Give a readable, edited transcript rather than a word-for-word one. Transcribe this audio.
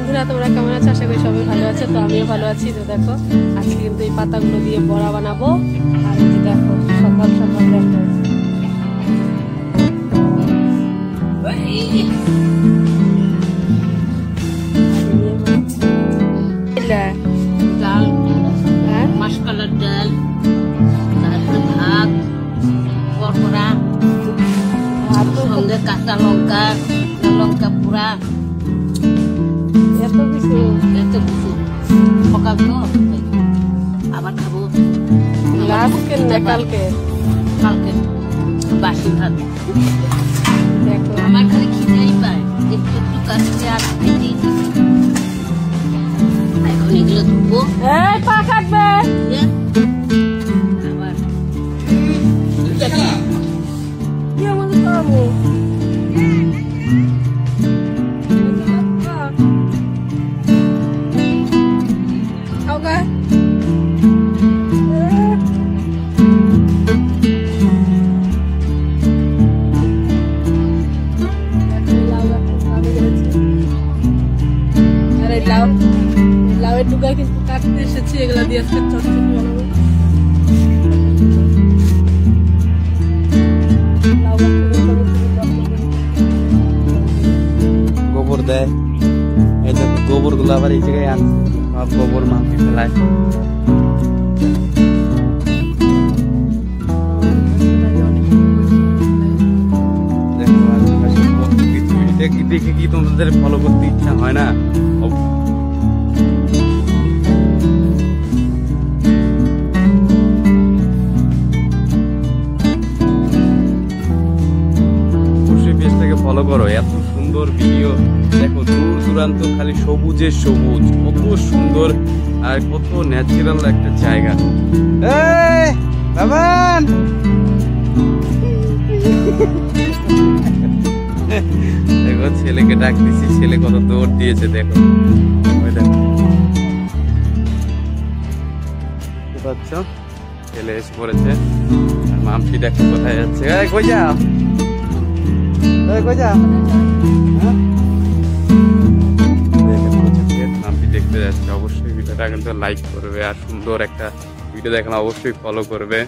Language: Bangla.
বন্ধুরা, তোমরা কেমন আছো? আশা করি সবাই ভালো আছে। তো আমিও ভালো আছি। তো দেখো আজকে কিন্তু এই পাতাগুলো দিয়ে বড়া বানাবো। আর এই যে দেখো সকাল সকাল দেখো ডাল, মাসকলার ডাল, তারপরে ভাত, পরপরা, সঙ্গে কাঁচা লঙ্কা, লঙ্কা পোড়া, এত কিছু সকাল তো আবার খাবো আজকে না কালকে কালকে বাসি ভাত। দেখো আমার খালি খিদেই পায়, একটু একটু কাটতে আর খেতেই থাকি। এখন এগুলো ধুবো, এই পা কাটবে আবার কি আমাদের খাবো খাওগা লাউয়ের ডুগা কিন্তু কাটতে এসেছি, এগুলা দিয়ে আজকে চটচটি বানাবো। গোবর দেয়, এই দেখো গোবর গুলো আবার এই জায়গায় আনছে, সব গোবর মাটি ফেলায়। দেখো আশেপাশে কত কিছু, এটা কি দেখে কি তোমাদের ফলো করতে ইচ্ছা হয় না? ফলো করো, এত সুন্দর ভিডিও দেখো, দূর দূরান্ত খালি সবুজের সবুজ, কত সুন্দর আর কত ন্যাচারাল একটা জায়গা। বাবান দেখো ছেলেকে ডাক দিছি, ছেলে কত দৌড় দিয়েছে দেখো, ওই দেখো পাচ্ছ, ছেলে এসে পড়েছে। আর মামটি দেখো কোথায় যাচ্ছে, কই যাও দেখতে যাচ্ছে। অবশ্যই ভিডিওটা কিন্তু লাইক করবে, আর সুন্দর একটা ভিডিও দেখলে অবশ্যই ফলো করবে।